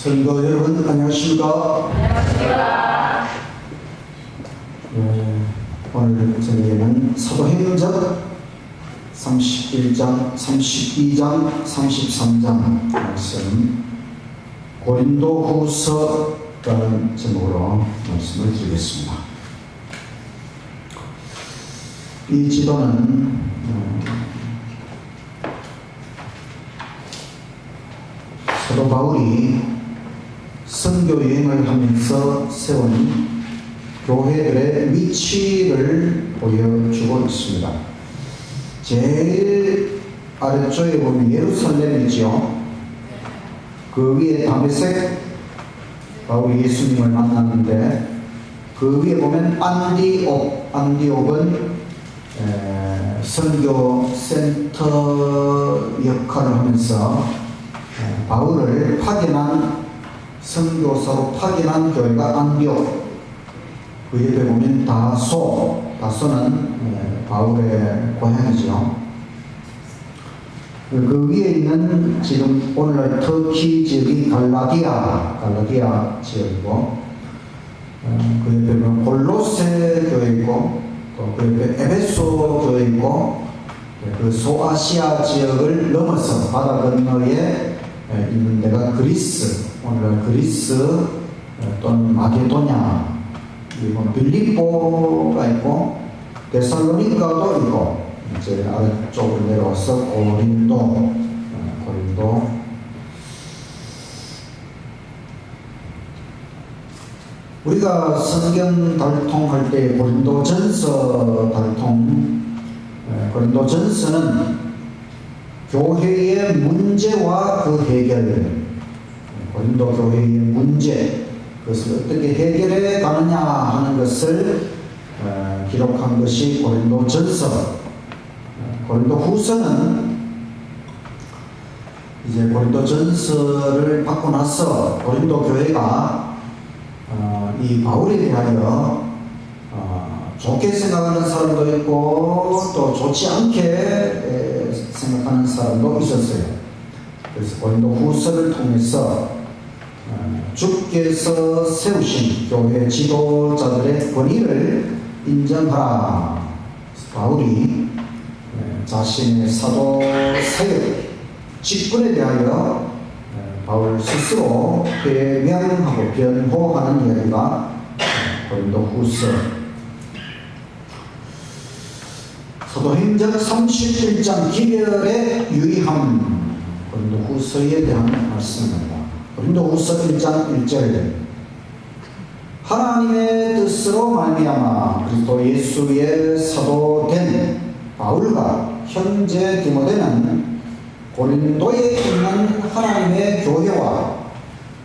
성도 여러분, 안녕하십니까? 안녕하십니까? 오늘 저녁에는 사도행전 31장, 32장, 33장 말씀, 고린도후서라는 제목으로 말씀을 드리겠습니다. 이 지도는 사도 바울이 선교 여행을 하면서 세운 교회들의 위치를 보여주고 있습니다. 제일 아래쪽에 보면 예루살렘이죠. 그 위에 다메섹, 바울이 예수님을 만났는데 그 위에 보면 안디옥은 선교 센터 역할을 하면서 바울을 파견한 선교사로 파견한 교회가 안디옥. 그 옆에 보면 다소는 바울의 고향이죠. 그 위에 있는 지금 오늘날 터키 지역이 갈라디아 지역이고, 그 옆에 보면 골로새 교회 있고, 또 그 옆에 에베소 교회 있고, 그 소아시아 지역을 넘어서 바다 건너에 있는 데가 그리스, 오늘날 그리스 또는 마게도냐, 그리고 빌립보가 있고 데살로니가도 있고, 이제 아래쪽으로 내려와서 고린도. 우리가 성경 발통할 때 고린도전서 발통, 고린도전서는 교회의 문제와 그 해결, 고린도 교회의 문제, 그것을 어떻게 해결해 가느냐 하는 것을 기록한 것이 고린도전서. 고린도후서는 이제 고린도전서를 받고 나서 고린도 교회가 이 바울에 대하여 좋게 생각하는 사람도 있고 또 좋지 않게 생각하는 사람도 있었어요. 그래서 고린도후서를 통해서 주께서 세우신 교회 지도자들의 권위를 인정하라. 바울이 자신의 사도 사역 직분에 대하여 바울 스스로 배명하고 변호하는 이야기가 고린도후서. 사도행전 31장 기별의 유의함, 고린도후서에 대한 말씀입니다. 고린도후서 1장 1절, 하나님의 뜻으로 말미암아 그리스도 예수의 사도된 바울과 형제 디모데는 고린도에 있는 하나님의 교회와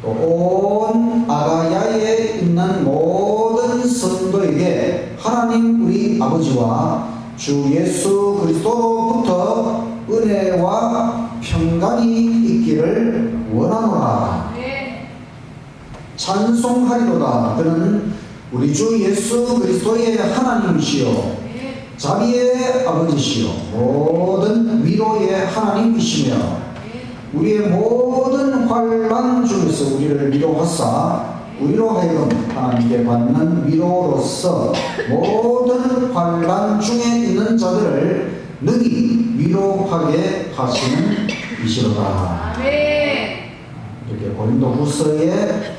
또 온 아가야에 있는 모든 성도에게 하나님 우리 아버지와 주 예수 그리스도로부터 은혜와 평강이 있기를 원하노라. 찬송하리로다. 그는 우리 주 예수 그리스도의 하나님이시요 자비의 아버지시요 모든 위로의 하나님이시며 우리의 모든 환난 중에서 우리를 위로하사 우리로 하여금 하나님께 받는 위로로서 모든 환난 중에 있는 자들을 능히 위로하게 하시는 이시로다. 이렇게 고린도후서의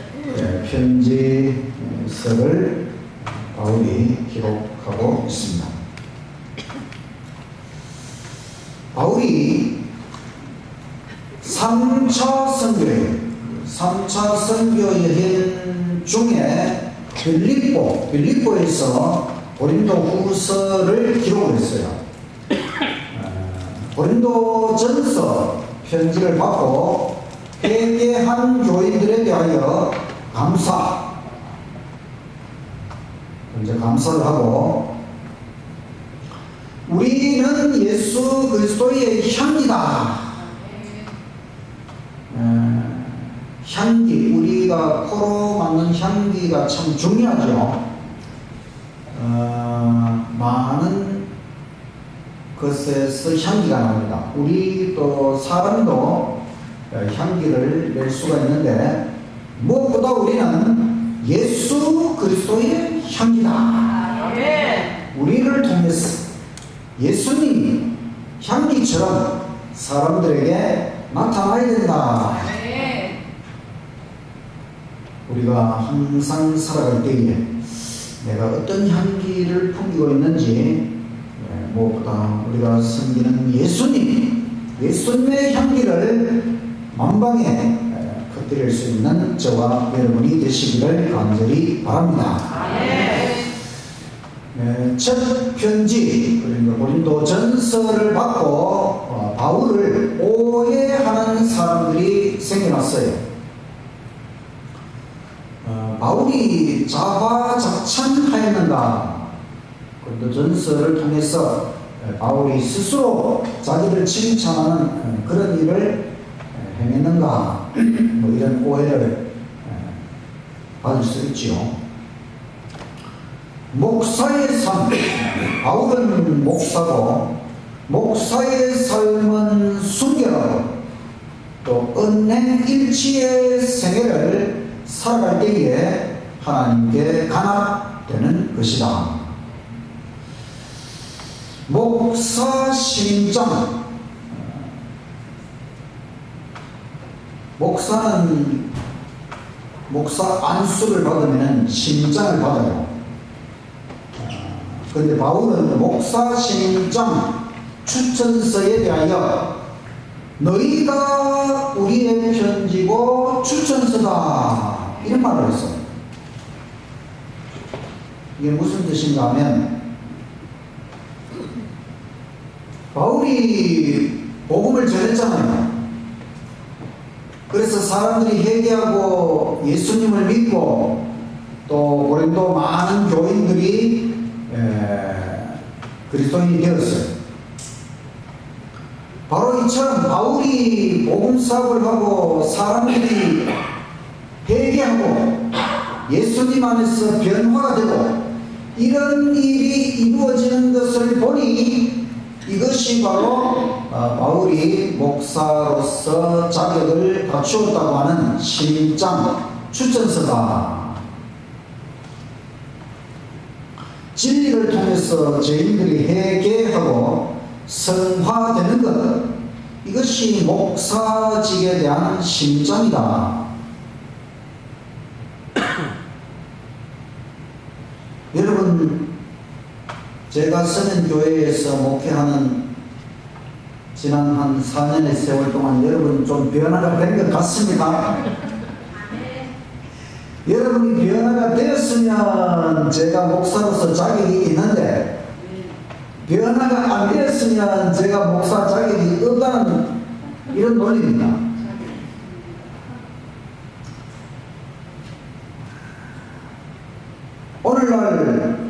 편지서를 바울이 기록하고 있습니다. 바울이 3차 선교 여행 중에 빌립보에서 고린도후서를 기록했어요. 고린도전서 편지를 받고 회개한 교인들에 대하여 감사를 하고, 우리는 예수 그리스도의 향기다. 향기, 우리가 코로 맡는 향기가 참 중요하죠. 많은 것에서 향기가 납니다. 우리 또 사람도 향기를 낼 수가 있는데 무엇보다 우리는 예수 그리스도의 향기다. 아멘. 우리를 통해서 예수님이 향기처럼 사람들에게 나타나야 된다. 아멘. 우리가 항상 살아갈 때에 내가 어떤 향기를 풍기고 있는지, 무엇보다 우리가 섬기는 예수님의 향기를 만방에 퍼뜨릴 수 있는 저와 여러분이 되시기를 간절히 바랍니다. 첫 편지 고린도전서를 받고 바울을 오해하는 사람들이 생겨났어요. 바울이 자화자찬하였는가? 고린도전서를 통해서 바울이 스스로 자기를 칭찬하는 그런 일을 행했는가? 뭐 이런 오해를 받을 수 있지요. 목사의 삶, 바울은 목사고 목사의 삶은 순결하고 또 은행일치의 생애를 살아갈 때에 하나님께 간합되는 것이다. 목사 심장, 목사는 목사 안수를 받으면 심장을 받아요. 그런데 바울은 목사 심장 추천서에 대하여 너희가 우리의 편지고 추천서다 이런 말을 했어요. 이게 무슨 뜻인가 하면 바울이 복음을 전했잖아요. 그래서 사람들이 회개하고 예수님을 믿고 또 고린도 많은 교인들이 그리스도인이 되었어요. 바로 이처럼 바울이 복음 사역을 하고 사람들이 회개하고 예수님 안에서 변화가 되고 이런 일이 이루어지는 것을 보니 이것이 바로 바울이 목사로서 자격을 갖추었다고 하는 심장 추천서다. 진리를 통해서 죄인들이 회개하고 성화되는 것, 이것이 목사직에 대한 심장이다. 여러분, 제가 서면교회에서 목회하는 지난 한 4년의 세월 동안 여러분 좀 변화가 된 것 같습니다. 여러분이 변화가 되었으면 제가 목사로서 자격이 있는데 변화가 안 되었으면 제가 목사 자격이 없다는 이런 논리입니다. 오늘날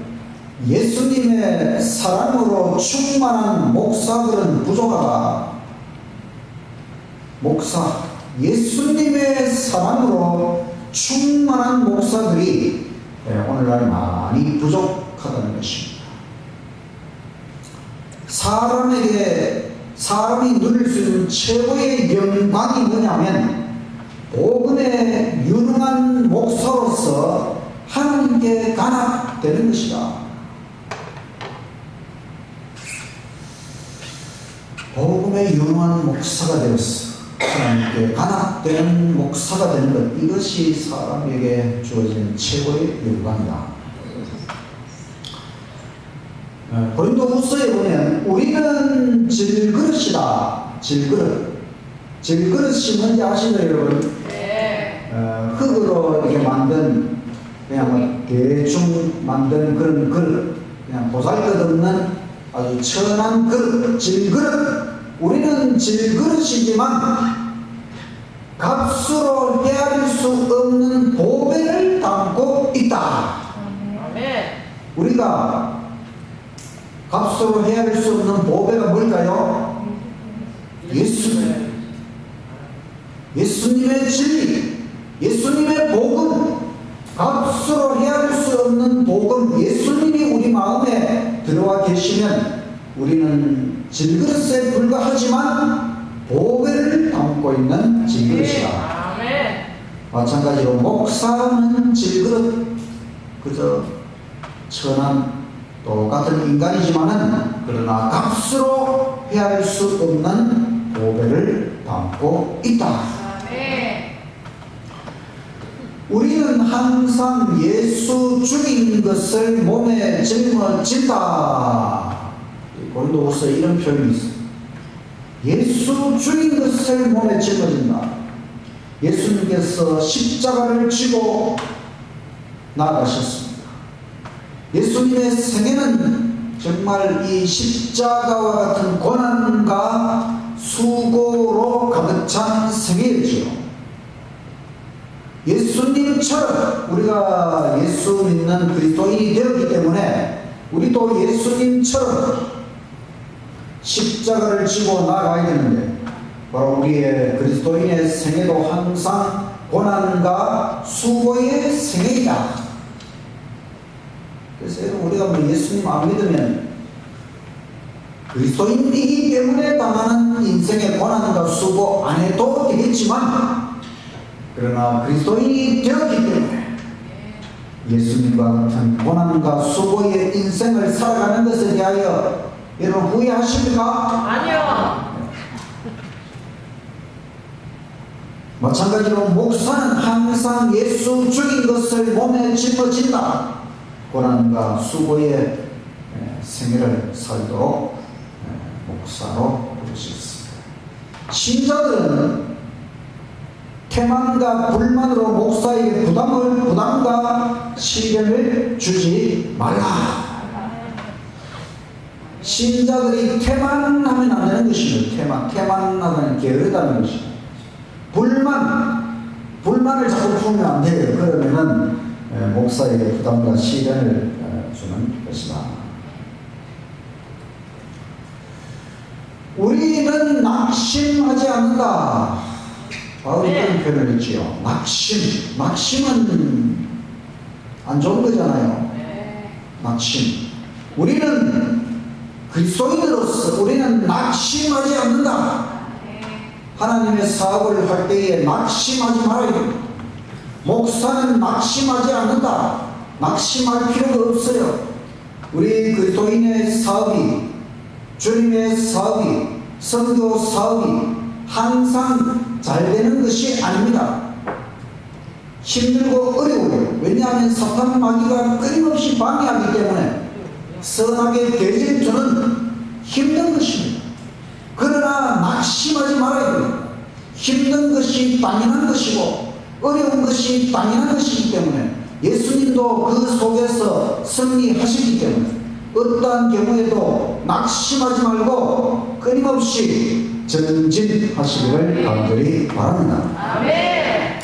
예수님의 사랑으로 충만한 목사들은 부족하다. 목사, 예수님의 사랑으로 충만한 목사들이 오늘날 많이 부족하다는 것입니다. 사람이 누릴 수 있는 최고의 영광이 뭐냐면 복음에 유능한 목사로서 하나님께 간합되는 것이다. 복음에 유능한 목사가 되었어. 하나님께 간합되는 목사가 되는 것, 이것이 사람에게 주어진 최고의 영광이다. 고린도후서에 보면 우리는 질그릇이다. 질그릇이 뭔지 아시나요, 여러분? 네. 흙으로 이렇게 만든 그냥 뭐 대충 만든 그런 그릇, 그냥 보잘것없는 아주 천한 그릇, 질그릇. 우리는 질그릇이지만 값으로 헤아릴 수 없는 보배를 담고 있다. 아멘. 우리가 값으로 헤아릴 수 없는 보배가 뭘까요? 예수님. 예수님의 진리, 예수님의 복음, 값으로 헤아릴 수 없는 복음, 예수님이 우리 마음에 들어와 계시면 우리는 질그릇에 불과하지만 보배를 담고 있는 질그릇이다. 아멘. 마찬가지로 목사는 질그릇 그저 천한 똑같은 인간이지만은 그러나 값으로 헤아릴 수 없는 보배를 담고 있다. 아멘. 우리는 항상 예수 죽인 것을 몸에 짊어진다. 고린도후서 이런 표현이 있어요. 예수 죽인 것을 몸에 짊어진다. 예수님께서 십자가를 지고 나가셨습니다. 예수님의 생애는 정말 이 십자가와 같은 고난과 수고로 가득 찬 생애였지요. 예수님처럼 우리가 예수 믿는 그리스도인이 되었기 때문에 우리도 예수님처럼 십자가를 지고 나아가야 되는데 바로 우리의 그리스도인의 생애도 항상 고난과 수고의 생애이다. 그래서 여러분 우리가 뭐 예수님 안 믿으면 그리스도인이기 때문에 당하는 인생의 고난과 수고 안 해도 되겠지만 그러나 그리스도인이 되었기 때문에 예수님과 같은 고난과 수고의 인생을 살아가는 것에 대하여 여러분 후회하십니까? 아니요. 마찬가지로 목사는 항상 예수 죽인 것을 몸에 짊어진다. 고난과 수고의 생애를 살도록 목사로 부르셨습니다. 신자들은 태만과 불만으로 목사에게 부담과 시련을 주지 말라. 신자들이 태만하면 안 되는 것입니다. 태만하면 게으르다는 것입니다. 불만을 자꾸 풀면 안 돼요. 그러면은 목사에게 부담과 시련을 주는 것이다. 우리는 낙심하지 않는다. 바울이 그런 표현을 했지요. 낙심은 안 좋은 거잖아요. 낙심. 우리는 그리스도인으로서 우리는 낙심하지 않는다. 하나님의 사업을 할 때에 낙심하지 말아야 됩니다. 목사는 낙심하지 않는다. 낙심할 필요가 없어요. 우리 그리스도인의 사업이, 주님의 사업이, 선교 사업이 항상 잘 되는 것이 아닙니다. 힘들고 어려워요. 왜냐하면 사탄 마귀가 끊임없이 방해하기 때문에 선하게 대질주는 힘든 것입니다. 그러나 낙심하지 말아야 됩니다. 힘든 것이 당연한 것이고 어려운 것이 당연한 것이기 때문에 예수님도 그 속에서 승리하시기 때문에 어떠한 경우에도 낙심하지 말고 끊임없이 전진하시기를 간절히 바랍니다. 아멘.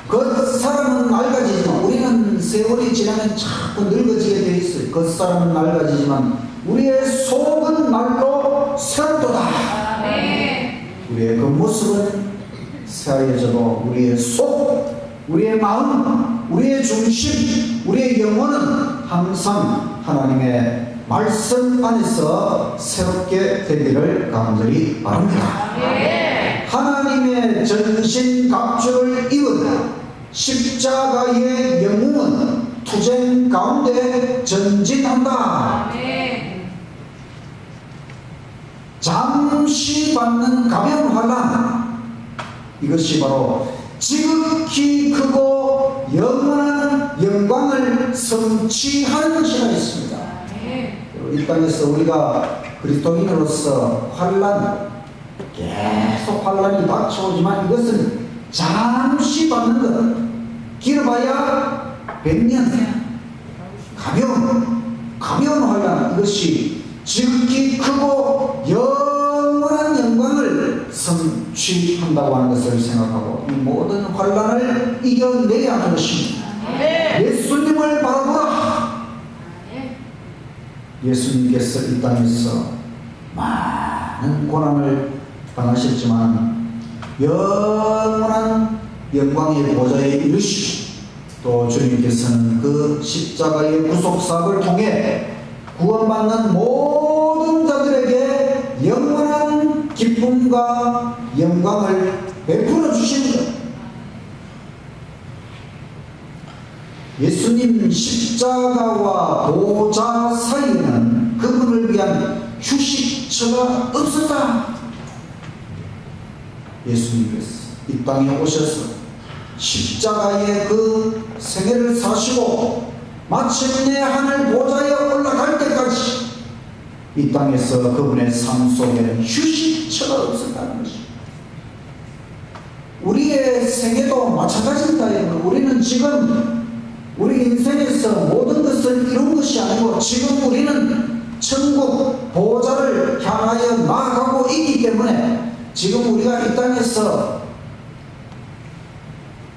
겉사람은 낡아지지만 우리는 세월이 지나면 자꾸 늙어지게 되어 있어요. 겉사람은 낡아지지만 우리의 속은 날로 새롭도다. 아멘. 우리의 겉모습은 새하얘져도 우리의 속, 우리의 마음, 우리의 중심, 우리의 영혼은 항상 하나님의 말씀 안에서 새롭게 되기를 간절히 바랍니다. 아멘. 하나님의 전신갑주를 입은 십자가의 영웅은 투쟁 가운데 전진한다. 아멘. 잠시 받는 가벼운 환난, 이것이 바로 지극히 크고 영원한 영광을 성취하는 것이라 했습니다. 이 땅에서 우리가 그리스도인으로서 환난, 계속 환난이 닥쳐오지만 이것은 잠시 받는 것. 길어봐야 100년. 가벼운 환난, 이것이 지극히 크고 영원한 영광을 성취한다고 하는 것을 생각하고 이 모든 환난을 이겨내야 하는 것입니다. 예수님을 바라보라. 예수님께서 이 땅에서 많은 고난을 당하셨지만 영원한 영광의 보좌에 이르시고 또 주님께서는 그 십자가의 구속사업을 통해 구원받는 모든 자들에게 영원한 기쁨과 영광을 베풀어 주시는 것. 예수님 십자가와 보좌 사이에는 그분을 위한 휴식처가 없었다. 예수님께서 이 땅에 오셔서 십자가의 그 생애를 사시고 마침내 하늘 보좌에 올라갈 때까지 이 땅에서 그분의 삶 속에는 휴식처가 없었다는 것입니다. 우리의 생애도 마찬가지입니다. 우리는 지금 우리 인생에서 모든 것을 이룬 것이 아니고 지금 우리는 천국 보좌를 향하여 나아가고 있기 때문에 지금 우리가 이 땅에서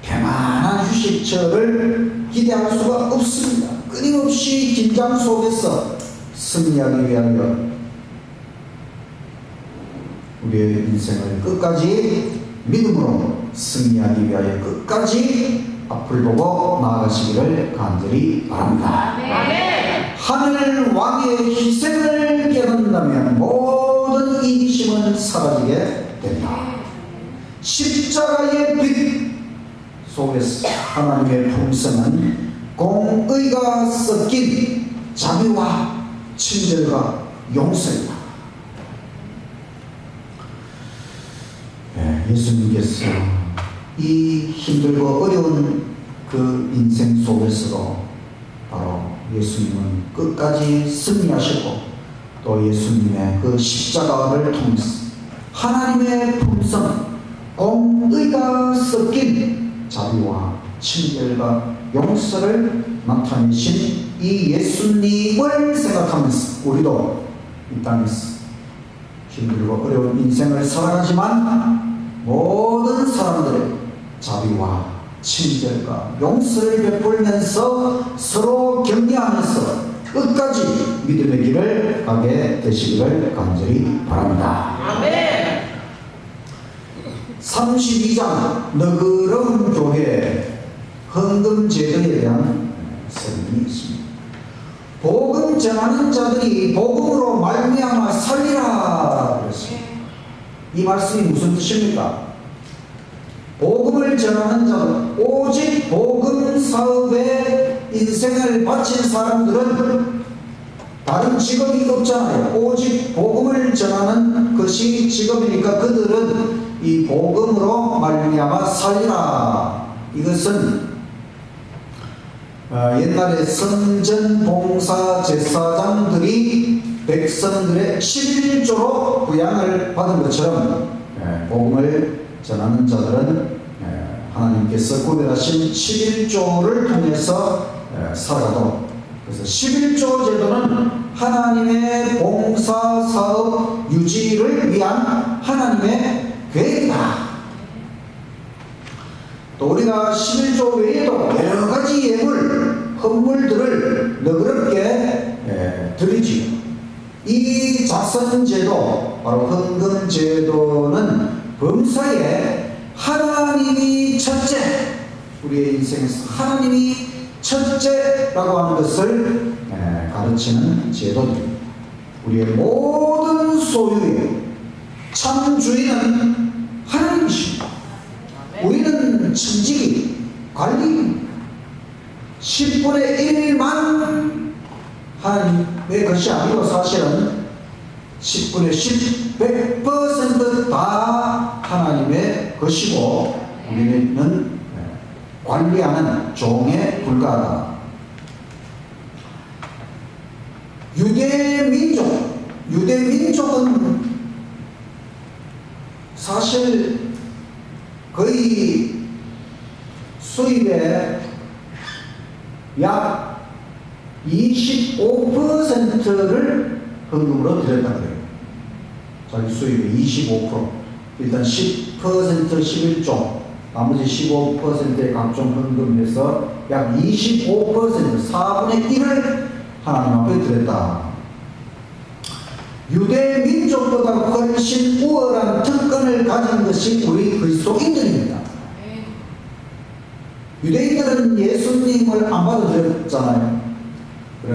평안한 휴식처를 기대할 수가 없습니다. 끊임없이 긴장 속에서 승리하기 위하여 우리의 인생을 끝까지 믿음으로 승리하기 위하여 끝까지 앞을 보고 나아가시기를 간절히 바랍니다. 아멘. 하늘 왕의 희생을 깨닫는다면 모든 이기심은 사라지게 된다. 십자가의 빛 속에서 하나님의 품성은 공의가 섞인 자비와 친절과 용서이다. 예수님께서 이 힘들고 어려운 그 인생 속에서도 바로 예수님은 끝까지 승리하셨고 또 예수님의 그 십자가를 통해서 하나님의 품성, 공의가 섞인 자비와 친절과 용서를 나타내신 이 예수님을 생각하면서 우리도 이 땅에서 힘들고 어려운 인생을 살아가지만 모든 사람들의 자비와 친절과 용서를 베풀면서 서로 격려하면서 끝까지 믿음의 길을 가게 되시기를 간절히 바랍니다. 아멘. 32장 너그러운 교회 헌금 제도에 대한 설명이 있습니다. 복음 전하는 자들이 복음으로 말미암아 살리라 그랬습니다. 이 말씀이 무슨 뜻입니까? 복음을 전하는 자들, 오직 복음 사업에 인생을 바친 사람들은 다른 직업이 없잖아요. 오직 복음을 전하는 것이 직업이니까 그들은 이 복음으로 말미암아 살리라. 이것은 옛날에 선전봉사 제사장들이 백성들의 11조로 부양을 받은 것처럼 복음을 전하는 자들은 하나님께서 구별하신 11조를 통해서 살아가도록, 그래서 11조 제도는 하나님의 봉사 사업 유지를 위한 하나님의 계획이다. 또 우리가 11조 외에도 여러 가지 예물, 헌물들을 너그럽게 드리지요. 이 자선제도, 바로 헌금제도는 범사에 하나님이 첫째, 우리의 인생에서 하나님이 첫째라고 하는 것을 가르치는 제도입니다. 우리의 모든 소유의 참 주인은 하나님이십니다. 우리는 천직이 관리입니다. 10분의 1만 하나님의 것이 아니고 사실은 10분의 10, 100%다 하나님의 것이고 우리는 관리하는 종에 불과하다. 유대민족은 사실 거의 수입의 약 25%를 헌금으로 드렸다고 해요. 자기 수입의 25%. 일단 10%, 11조, 나머지 15%의 각종 헌금에서 약 25%, 4분의 1을 하나님 앞에 드렸다. 유대 민족보다 훨씬 우월한 특권을 가진 것이 우리 그리스도인들입니다. 유대인들은 예수님을 안 받아들였잖아요.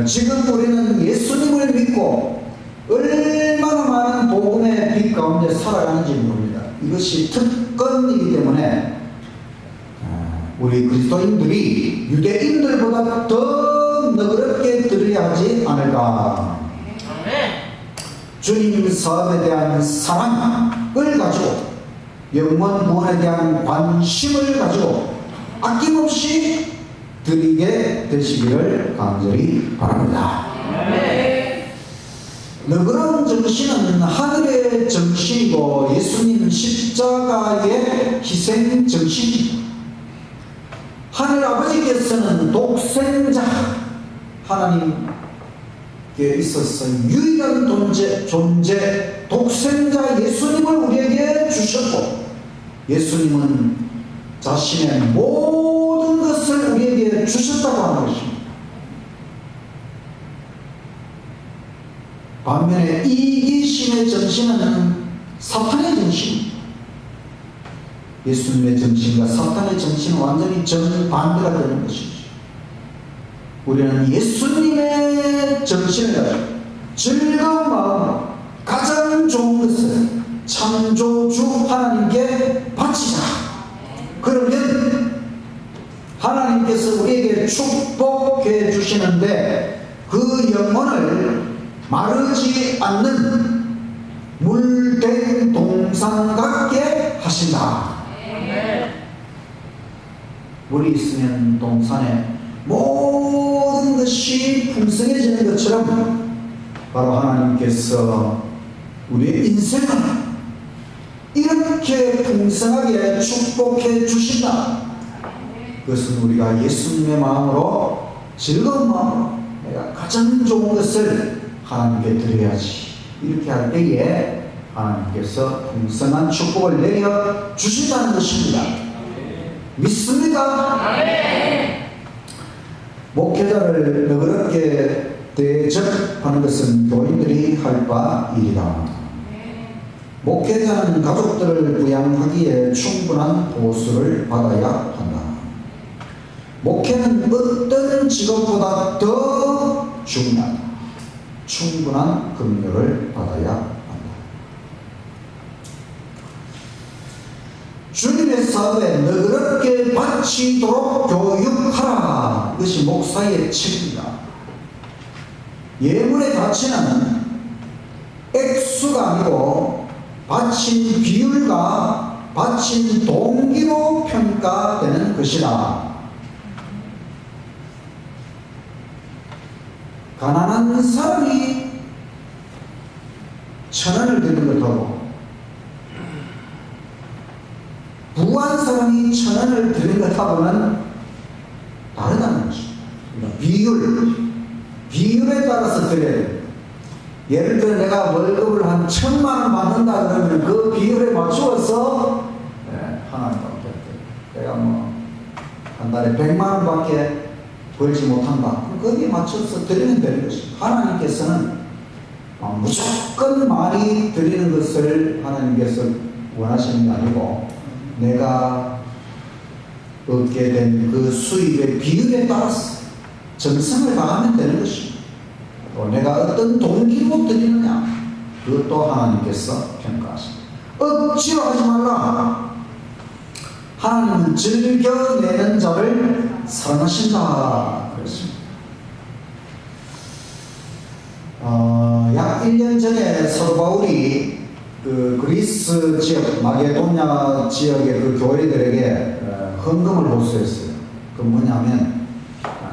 지금 우리는 예수님을 믿고 얼마나 많은 복음의 빛 가운데 살아가는지 모릅니다. 이것이 특권이기 때문에 우리 그리스도인들이 유대인들보다 더 너그럽게 드려야 하지 않을까. 주님 사업에 대한 사랑을 가지고 영원 구원에 대한 관심을 가지고 아낌없이 드리게 되시기를 간절히 바랍니다. 너그러운 정신은 하늘의 정신이고 예수님 십자가의 희생 정신입니다. 하늘 아버지께서는 독생자 하나님께 있어서 유일한 존재 독생자 예수님을 우리에게 주셨고 예수님은 자신의 모든 것을 우리에게 주셨다고 하는 것입니다. 반면에 이기심의 정신은 사탄의 정신입니다. 예수님의 정신과 사탄의 정신은 완전히 정반대가 되는 것이죠. 우리는 예수님의 정신을 가지고 즐거운 마음으로 가장 좋은 것을 창조주 하나님께 바치자. 그러면 하나님께서 우리에게 축복해 주시는데 그 영혼을 마르지 않는 물된 동산 같게 하신다. 물이 있으면 동산에 모든 것이 풍성해지는 것처럼 바로 하나님께서 우리의 인생을 이렇게 풍성하게 축복해 주신다. 그것은 우리가 예수님의 마음으로 즐거운 마음으로 내가 가장 좋은 것을 하나님께 드려야지. 이렇게 할 때에 하나님께서 풍성한 축복을 내려 주신다는 것입니다. 믿습니까? 목회자를 너그럽게 대접하는 것은 교인들이 할 바 일이다. 목회자는 가족들을 부양하기에 충분한 보수를 받아야 한다. 목회는 어떤 직업보다 더 중요하다. 충분한 급료를 받아야 한다. 주님의 사업에 너그럽게 바치도록 교육하라. 이것이 목사의 책임이다. 예물의 가치는 액수가 아니고 바친 비율과 바친 동기로 평가되는 것이다. 가난한 사람이 1,000원을 드리는 것하고 부한 사람이 1,000원을 드리는 것하고는 다르다는 것입니다. 그러니까 비율에 따라서 드려야 돼요. 예를 들어 내가 월급을 한 1,000만 원 받는다 그러면 그 비율에 맞추어서 하나님께 내가 한 달에 100만 원밖에 벌지 못한다. 거기에 맞춰서 드리면 되는 것입니다. 하나님께서는 무조건 많이 드리는 것을 하나님께서 원하시는 게 아니고 내가 얻게 된 그 수입의 비율에 따라서 정성을 다하면 되는 것입니다. 또 내가 어떤 동기로 드리느냐 그것도 하나님께서 평가하십니다. 억지로 하지 말라. 하나님은 즐겨내는 자를 사랑하신다 그랬습니다. 약 1년 전에 사도 바울이 그 그리스 지역 마게도냐 지역의 그 교회들에게 헌금을 호소했어요. 그 뭐냐면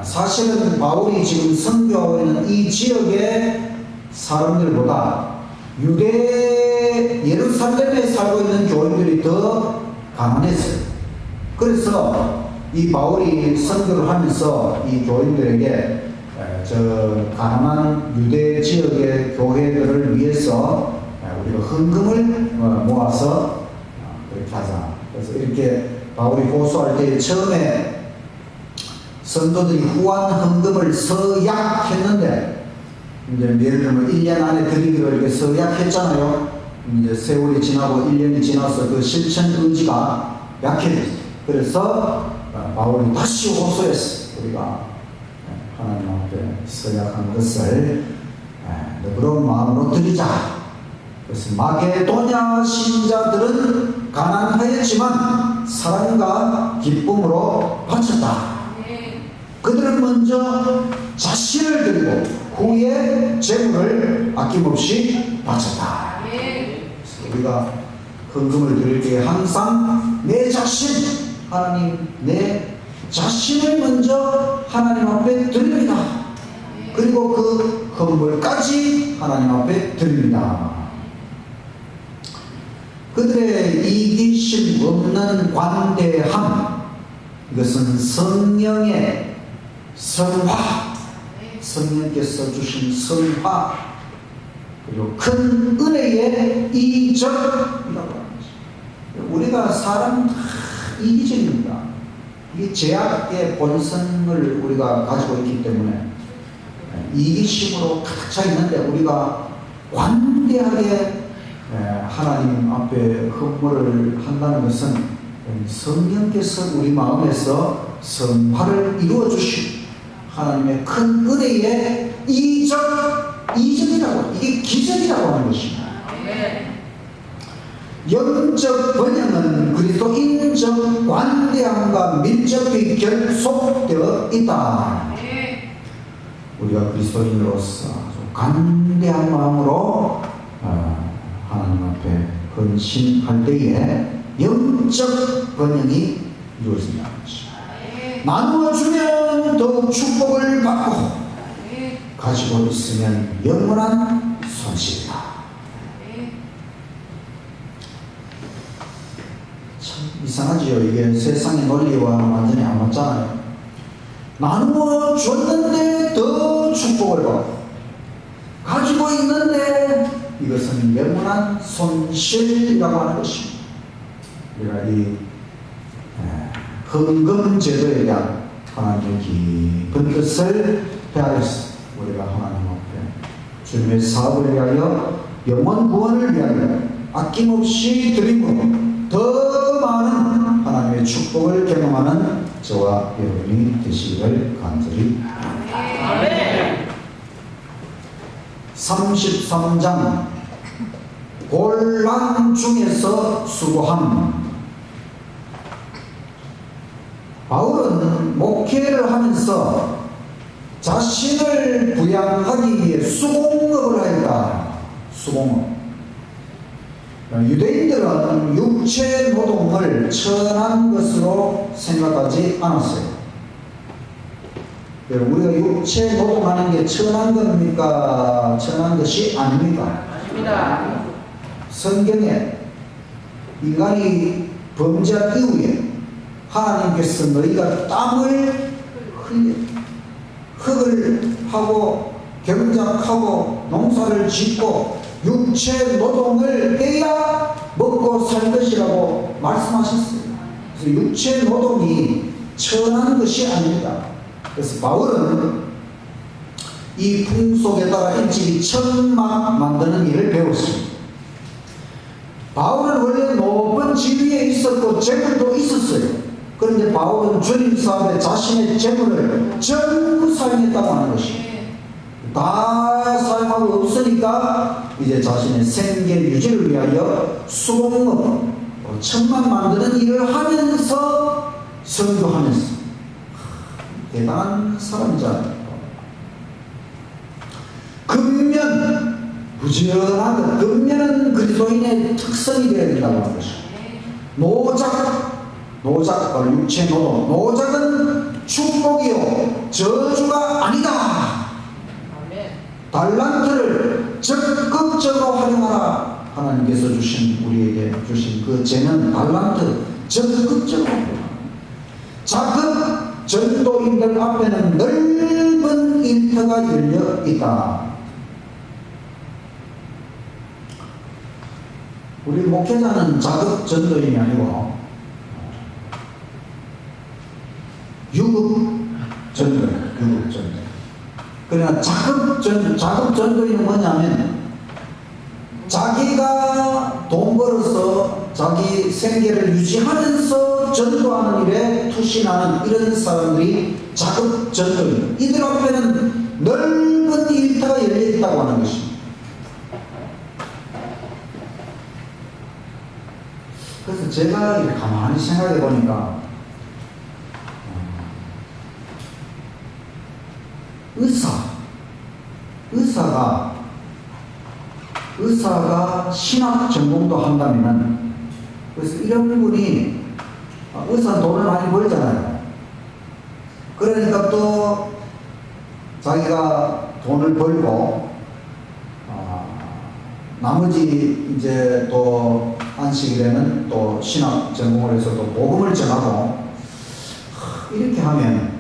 사실은 바울이 지금 선교하고 있는 이 지역의 사람들보다 유대 예루살렘에 살고 있는 교인들이 더 가난했어요. 그래서 이 바울이 선교를 하면서 이 교인들에게 저 가난한 유대 지역의 교회들을 위해서 우리가 헌금을 모아서 그렇게 하자. 그래서 이렇게 바울이 호소할 때 처음에 성도들이 후한 헌금을 서약했는데 이제 예를 들면 1년 안에 드리기로 이렇게 서약했잖아요. 이제 세월이 지나고 1년이 지나서 그 실천 의지가 약해졌어요. 그래서 바울이 다시 호소했어요. 우리가 하나님 앞에 서약한 것을 너그러운 마음으로 드리자. 그래서 마게도냐 신자들은 가난하였지만 사랑과 기쁨으로 바쳤다. 그들은 먼저 자신을 들고 후에 재물을 아낌없이 바쳤다. 그래서 우리가 헌금을 드릴 때 항상 내 자신, 하나님, 내 자신을 먼저 하나님 앞에 드립니다. 그리고 그 헌물까지 하나님 앞에 드립니다. 그들의 이기심 없는 관대함, 이것은 성령의 성화, 성령께서 주신 성화, 그리고 큰 은혜의 이적이라고 하는 것입니다. 우리가 사람 다 이기적입니다. 이게 제약의 본성을 우리가 가지고 있기 때문에 이기심으로 가득 차 있는데, 우리가 관대하게 하나님 앞에 헌물을 한다는 것은 성령께서 우리 마음에서 성화를 이루어 주신 하나님의 큰 은혜의 이적이라고, 이게 기적이라고 하는 것입니다. 영적 번영은 그리스도인적 관대함과 밀접히 결속되어 있다. 우리가 그리스도인으로서 아주 관대한 마음으로 하나님 앞에 헌신할 때에 영적 번영이 이루어진다는 것입니다. 나누어 주면 더욱 축복을 받고, 가지고 있으면 영원한 손실이다. 참 이상하지요. 이게 세상의 논리와 완전히 안 맞잖아요. 나누어 줬는데 더 축복을 받고, 가지고 있는데 이것은 영원한 손실이라고 하는 것입니다. 우리가 이 헌금 제도에 대한 하나님의 깊은 뜻을 헤아렸습니다. 우리가 하나님 앞에 주님의 사업을 위하여, 영원 구원을 위하여 아낌없이 드림으로 더 많은 하나님의 축복을 경험하는 저와 여러분이 되시기를 간절히 바랍니다. 33장 곤란 중에서 수고함. 바울은 목회를 하면서 자신을 부양하기 위해 수공업을 하였다. 수공업. 유대인들은 육체 노동을 천한 것으로 생각하지 않았어요. 우리가 육체 노동하는 게 천한 겁니까? 천한 것이 아닙니까? 아닙니다. 성경에 인간이 범죄한 이후에 하나님께서 너희가 땀을 흘려 흙을 하고 경작하고 농사를 짓고 육체 노동을 해야 먹고 살 것이라고 말씀하셨어요. 그래서 육체 노동이 천한 것이 아닙니다. 그래서 바울은 이 풍속에 따라 일찍이 천막 만드는 일을 배웠습니다. 바울은 원래 높은 지위에 있었고 재물도 있었어요. 그런데 바울은 주님 사업에 자신의 재물을 전부 사용했다고 하는 것입니다. 다 사용하고 없으니까 이제 자신의 생계 유지를 위하여 수공업, 천막 만드는 일을 하면서 선교하면서 대단한 사람이잖아요. 근면, 부지런한 것, 근면은 그리스도인의 특성이 되어야 된다고 하는 것입니다. 노작, 육체 노동. 노작은 축복이요 저주가 아니다. 달란트를 적극적으로 활용하라. 하나님께서 우리에게 주신 그 재능, 달란트 적극적으로 활용하라. 자급 전도인들 앞에는 넓은 일터가 열려 있다. 우리 목회자는 자급 전도인이 아니고 유급 전도인. 그러나 자급 전도인은 뭐냐면 자기가 돈 벌어서 자기 생계를 유지하면서 전도하는 일에 투신하는 이런 사람들이 자급 전도인. 이들 앞에는 넓은 일터가 열려 있다고 하는 것입니다. 그래서 제가 이렇게 가만히 생각해 보니까 의사가 신학 전공도 한다면은, 그래서 이런 분이 의사 돈을 많이 벌잖아요. 그러니까 또 자기가 돈을 벌고 나머지 이제 또 안식일에는 또 신학 전공을 해서 또 복음을 전하고, 이렇게 하면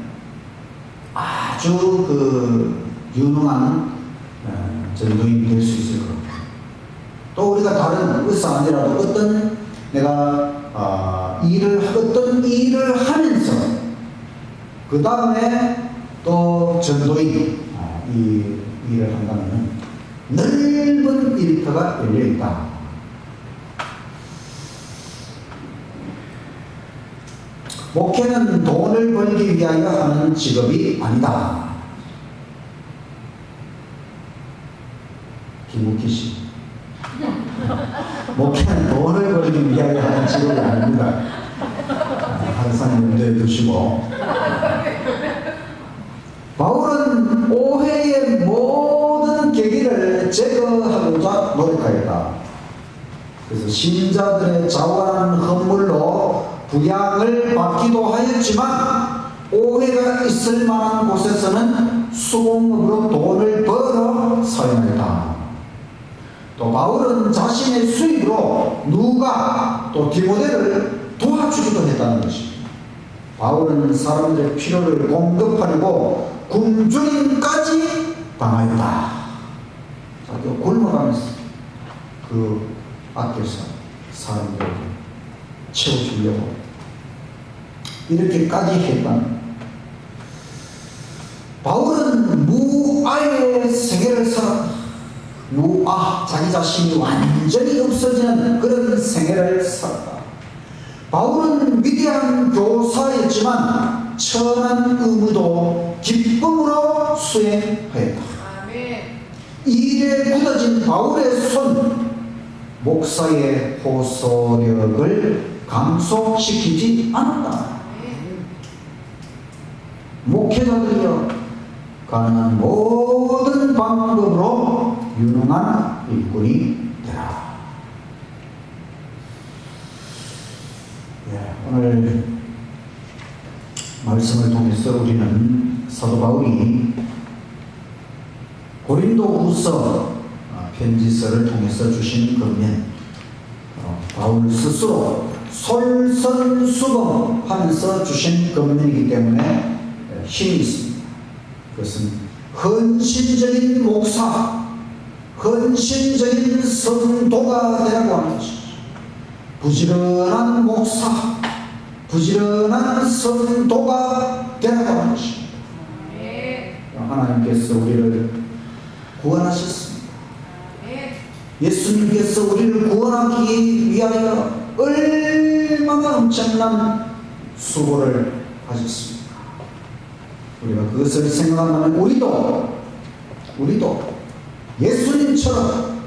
아주 그 유능한 전도인이 될 수 있을 것 같아요. 또 우리가 다른 의사 아니라도 어떤 내가 어떤 일을 하면서 그 다음에 또 전도인 이 일을 한다면 넓은 일터가 열려 있다. 목회는 돈을 벌기 위하여 하는 직업이 아니다. 김국희 씨. 목회는 돈을 벌기 위하여 하는 직업이 아닙니다. 항상 염두에 두시고. 바울은 오해의 모든 계기를 제거하고자 노력하였다. 그래서 신자들의 자원한 헌물로 부양을 받기도 하였지만, 오해가 있을 만한 곳에서는 수공업으로 돈을 벌어 사용했다. 또 바울은 자신의 수입으로 누가 또 디모데를 도와주기도 했다는 것입니다. 바울은 사람들의 필요를 공급하려고 굶주림까지 당하였다. 자기가 굶어가면서 그 아껴서 사람들에게 채워주려고 이렇게까지 했다는. 바울은 무아의 세계를 살았다. 무아, 자기 자신이 완전히 없어지는 그런 생애를 살았다. 바울은 위대한 교사였지만 천한 의무도 기쁨으로 수행하였다. 일에 굳어진 바울의 손, 목사의 호소력을 감소시키지 않았다. 목회자들이여, 가능한 모든 방법으로 유능한 일꾼이 되라. 오늘 말씀을 통해서 우리는 사도 바울이 고린도후서 편지서를 통해서 주신 권면, 바울 스스로 솔선수범하면서 주신 권면이기 때문에 힘이 있습니다. 그것은 헌신적인 목사, 헌신적인 성도가 되라고 하는 것이죠. 부지런한 목사, 부지런한 성도가 되라고 하는 것입니다. 하나님께서 우리를 구원하셨습니다. 예수님께서 우리를 구원하기 위하여 얼마나 엄청난 수고를 하셨습니까? 우리가 그것을 생각하면 우리도 예수님처럼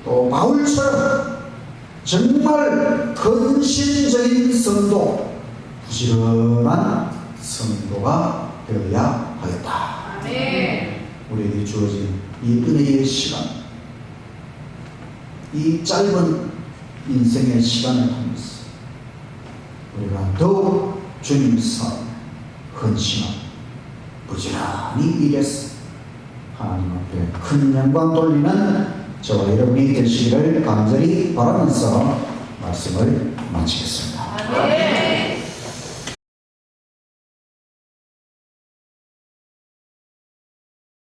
또 바울처럼 정말 헌신적인 성도, 부지런한 성도가 되어야 하겠다. 우리에게 주어진 이 은혜의 시간, 이 짧은 인생의 시간을 통해서 우리가 더욱 주님 삶 헌신하고 부지런히 일해서 하나님 앞에 큰 영광 돌리는 저와 여러분이 되시기를 간절히 바라면서 말씀을 마치겠습니다.